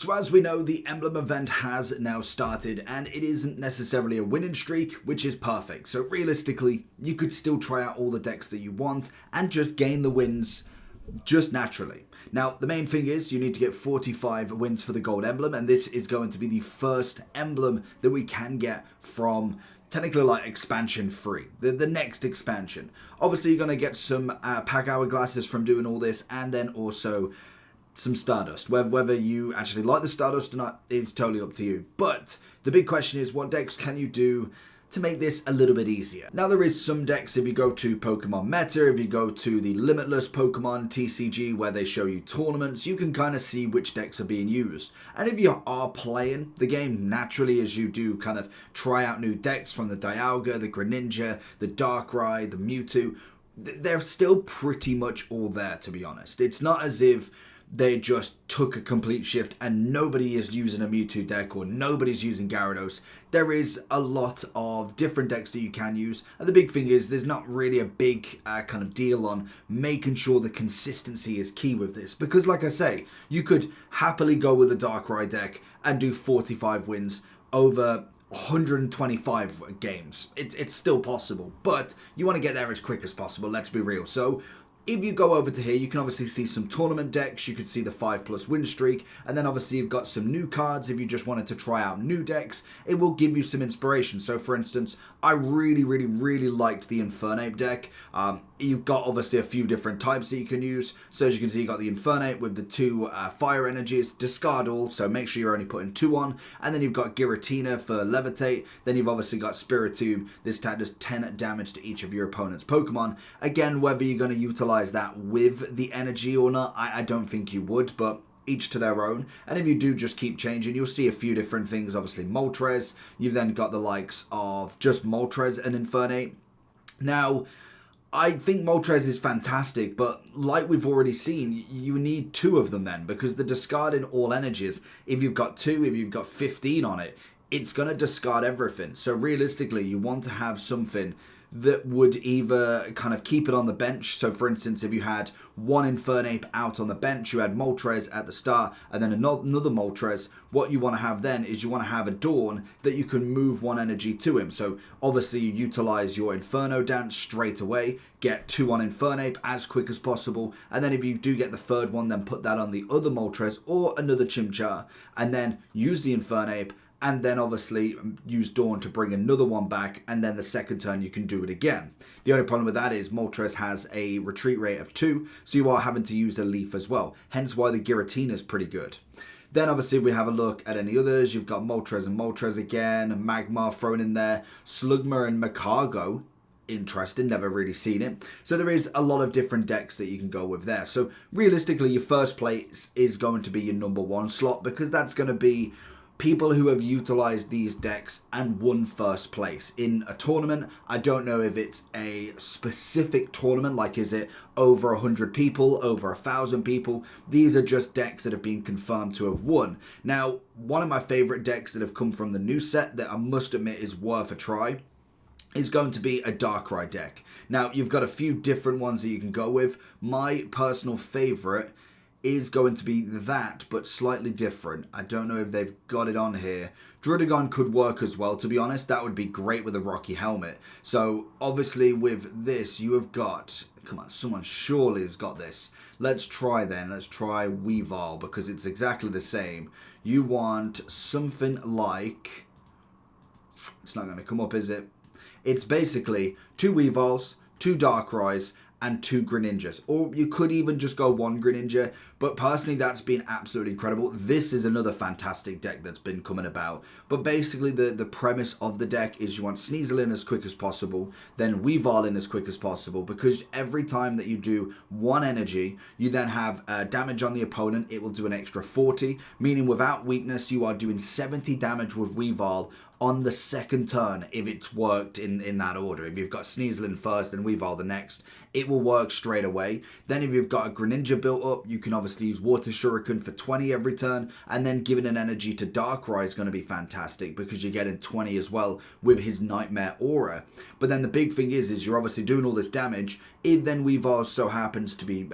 So as we know, the Emblem event has now started, and it isn't necessarily a winning streak, which is perfect. So realistically, you could still try out all the decks that you want and just gain the wins just naturally. Now, the main thing is you need to get 45 wins for the gold emblem, and this is going to be the first emblem that we can get from technically like expansion 3, the next expansion. Obviously, you're going to get some pack hourglasses from doing all this, and then also some Stardust. Whether you actually like the Stardust or not is totally up to you. But the big question is, what decks can you do to make this a little bit easier? Now, there is some decks, if you go to Pokemon Meta, if you go to the Limitless Pokemon TCG where they show you tournaments, you can kind of see which decks are being used. And if you are playing the game naturally as you do kind of try out new decks from the Dialga, the Greninja, the Darkrai, the Mewtwo, they're still pretty much all there, to be honest. It's not as if they just took a complete shift and nobody is using a Mewtwo deck or nobody's using Gyarados. There is a lot of different decks that you can use, and the big thing is there's not really a big kind of deal on making sure the consistency is key with this, because like I say, you could happily go with a Darkrai deck and do 45 wins over 125 games. It's still possible, but you want to get there as quick as possible, let's be real. So if you go over to here, you can obviously see some tournament decks, you could see the 5+ win streak, and then obviously you've got some new cards. If you just wanted to try out new decks, it will give you some inspiration. So for instance, I really liked the Infernape deck. You've got obviously a few different types that you can use. So as you can see, you've got the Infernape with the 2 fire energies, discard all, so make sure you're only putting 2 on, and then you've got Giratina for Levitate, then you've obviously got Spiritomb. This tag does 10 damage to each of your opponent's Pokemon. Again, whether you're going to utilize that with the energy or not, I don't think you would, but each to their own. And if you do just keep changing, you'll see a few different things. Obviously Moltres, you've then got the likes of just Moltres and Infernape. Now, I think Moltres is fantastic, but like we've already seen, you need 2 of them then, because the discarding all energies, if you've got 2, if you've got 15 on it, it's going to discard everything. So realistically, you want to have something that would either kind of keep it on the bench. So for instance, if you had one Infernape out on the bench, you had Moltres at the start, and then another Moltres, what you want to have then is you want to have a Dawn that you can move 1 energy to him. So obviously you utilize your Inferno Dance straight away, get 2 on Infernape as quick as possible, and then if you do get the 3rd one, then put that on the other Moltres or another Chimchar, and then use the Infernape, and then obviously use Dawn to bring another one back, and then the second turn you can do it again. The only problem with that is Moltres has a retreat rate of 2, so you are having to use a Leaf as well, hence why the Giratina is pretty good. Then obviously if we have a look at any others, you've got Moltres and Moltres again, and Magmar thrown in there, Slugma and Macargo. Interesting, never really seen it. So there is a lot of different decks that you can go with there. So realistically, your first place is going to be your number 1 slot, because that's going to be people who have utilized these decks and won first place in a tournament. I don't know if it's a specific tournament, like is it over 100 people, over 1,000 people. These are just decks that have been confirmed to have won. Now, one of my favorite decks that have come from the new set that I must admit is worth a try is going to be a Darkrai deck. Now, you've got a few different ones that you can go with. My personal favorite is going to be that, but slightly different. I don't know if they've got it on here. Druddigon could work as well, to be honest. That would be great with a Rocky Helmet. So, obviously, with this, you have got... Come on, someone surely has got this. Let's try then. Let's try Weavile, because it's exactly the same. You want something like... It's not going to come up, is it? It's basically 2 Weaviles, 2 Darkrai's, and 2 Greninjas. Or you could even just go 1 Greninja, but personally that's been absolutely incredible. This is another fantastic deck that's been coming about. But basically the premise of the deck is you want Sneasel in as quick as possible, then Weavile in as quick as possible, because every time that you do 1 energy, you then have damage on the opponent. It will do an extra 40, meaning without weakness, you are doing 70 damage with Weavile on the second turn if it's worked in that order. If you've got Sneasel in first and Weavile the next, it will work straight away. Then if you've got a Greninja built up, you can obviously use Water Shuriken for 20 every turn, and then giving an energy to Darkrai is going to be fantastic because you're getting 20 as well with his Nightmare Aura. But then the big thing is you're obviously doing all this damage. If then Weavile so happens to be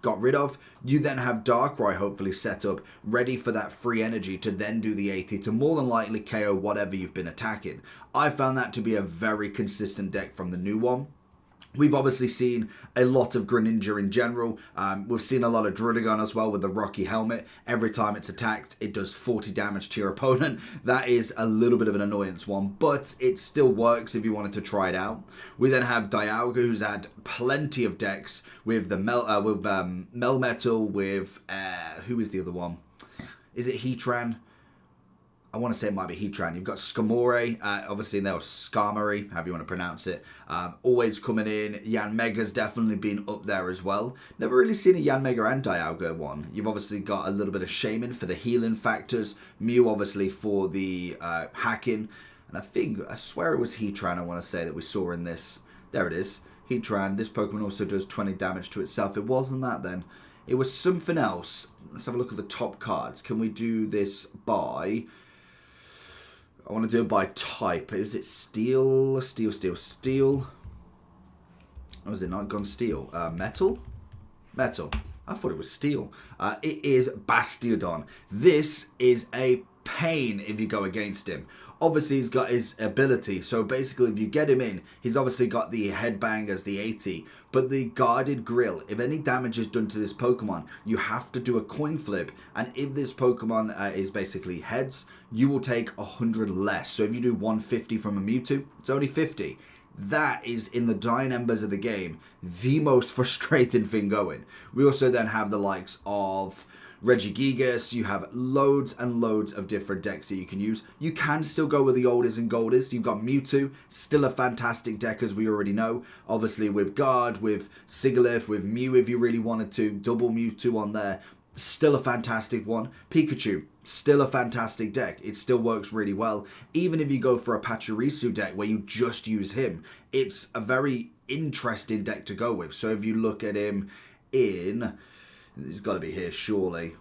got rid of, you then have Darkrai hopefully set up, ready for that free energy to then do the 80 to more than likely KO whatever you've been attacking. I found that to be a very consistent deck from the new one. We've obviously seen a lot of Greninja in general. We've seen a lot of Druddigon as well with the Rocky Helmet. Every time it's attacked, it does 40 damage to your opponent. That is a little bit of an annoyance one, but it still works if you wanted to try it out. We then have Dialga, who's had plenty of decks with the Melmetal, with who is the other one? Is it Heatran? I want to say it might be Heatran. You've got Skarmory, obviously now Skarmory, however you want to pronounce it. Always coming in. Yanmega's definitely been up there as well. Never really seen a Yanmega and Dialga one. You've obviously got a little bit of Shaman for the healing factors. Mew obviously for the hacking. And I swear it was Heatran I want to say that we saw in this. There it is. Heatran. This Pokemon also does 20 damage to itself. It wasn't that then. It was something else. Let's have a look at the top cards. Can we do this by... I want to do it by type. Is it steel? Steel? Or is it not gone steel? Metal? Metal. I thought it was steel. It is Bastiodon. This is a pain if you go against him. Obviously, he's got his ability. So basically, if you get him in, he's obviously got the headbang as the 80. But the guarded grill, if any damage is done to this Pokemon, you have to do a coin flip. And if this Pokemon is basically heads, you will take 100 less. So if you do 150 from a Mewtwo, it's only 50. That is, in the dying embers of the game, the most frustrating thing going. We also then have the likes of Regigigas. You have loads and loads of different decks that you can use. You can still go with the oldies and goldies. You've got Mewtwo, still a fantastic deck as we already know. Obviously with Guard, with Sigilyph, with Mew if you really wanted to. Double Mewtwo on there. Still a fantastic one. Pikachu, still a fantastic deck. It still works really well. Even if you go for a Pachirisu deck where you just use him, it's a very interesting deck to go with. So if you look at him in... He's got to be here, surely.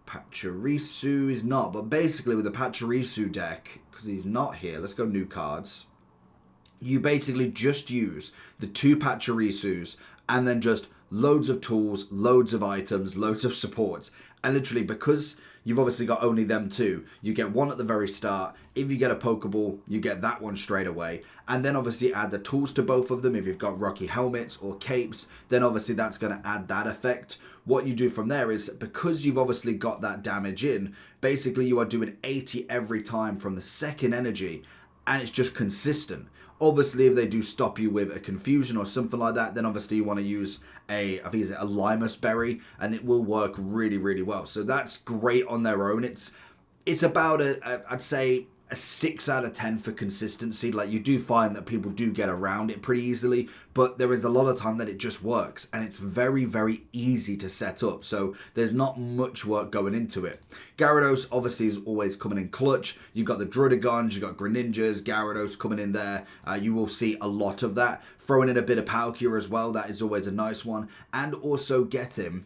Pachirisu is not. But basically, with the Pachirisu deck, because he's not here, let's go new cards. You basically just use the 2 Pachirisus and then just loads of tools, loads of items, loads of supports. And literally, because you've obviously got only them 2, you get one at the very start. If you get a Pokeball, you get that one straight away. And then obviously add the tools to both of them. If you've got Rocky Helmets or Capes, then obviously that's going to add that effect. What you do from there is, because you've obviously got that damage in, basically you are doing 80 every time from the second energy, and it's just consistent. Obviously, if they do stop you with a Confusion or something like that, then obviously you want to use I think it's a Limus Berry, and it will work really, really well. So that's great on their own. It's about I'd say a 6 out of 10 for consistency. Like, you do find that people do get around it pretty easily, but there is a lot of time that it just works, and it's very, very easy to set up. So there's not much work going into it. Gyarados obviously is always coming in clutch. You've got the Druddigons, you've got Greninjas, Gyarados coming in there. You will see a lot of that. Throwing in a bit of Palkia as well, that is always a nice one. And also getting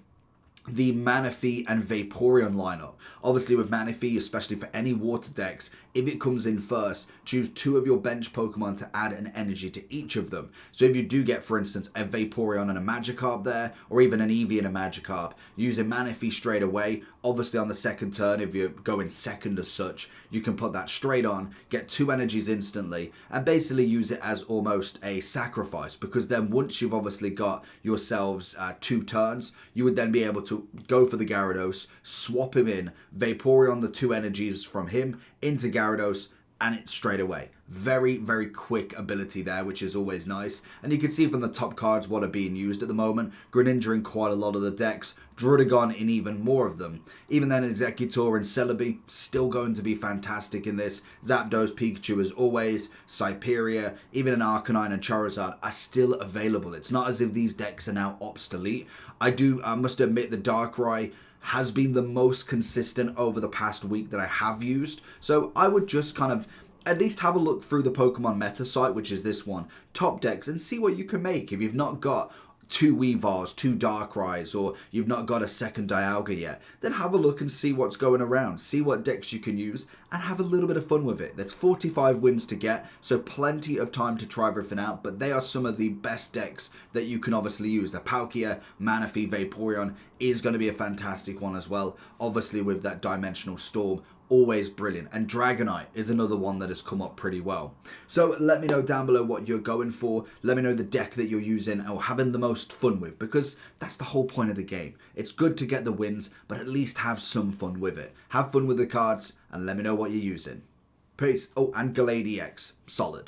the Manaphy and Vaporeon lineup. Obviously with Manaphy, especially for any water decks, if it comes in first, choose 2 of your bench Pokemon to add an energy to each of them. So if you do get, for instance, a Vaporeon and a Magikarp there, or even an Eevee and a Magikarp, using Manaphy straight away. Obviously on the second turn, if you're going second as such, you can put that straight on, get 2 energies instantly, and basically use it as almost a sacrifice, because then once you've obviously got yourselves 2 turns, you would then be able to go for the Gyarados, swap him in, Vaporeon the 2 energies from him into Gyarados, and it's straight away. Very, very quick ability there, which is always nice. And you can see from the top cards what are being used at the moment. Greninja in quite a lot of the decks. Druddigon in even more of them. Even then, Executor and Celebi still going to be fantastic in this. Zapdos, Pikachu as always. Cyperia, even an Arcanine and Charizard are still available. It's not as if these decks are now obsolete. I must admit the Darkrai has been the most consistent over the past week that I have used. So I would just kind of at least have a look through the Pokemon meta site, which is this one, top decks, and see what you can make. If you've not got 2 Weavars, 2 Darkrai's, or you've not got a second Dialga yet, then have a look and see what's going around. See what decks you can use and have a little bit of fun with it. There's 45 wins to get, so plenty of time to try everything out, but they are some of the best decks that you can obviously use. The Palkia, Manaphy, Vaporeon is going to be a fantastic one as well, obviously with that Dimensional Storm. Always brilliant. And Dragonite is another one that has come up pretty well. So let me know down below what you're going for. Let me know the deck that you're using or having the most fun with, because that's the whole point of the game. It's good to get the wins, but at least have some fun with it. Have fun with the cards and let me know what you're using. Peace. Oh, and Galady X. Solid.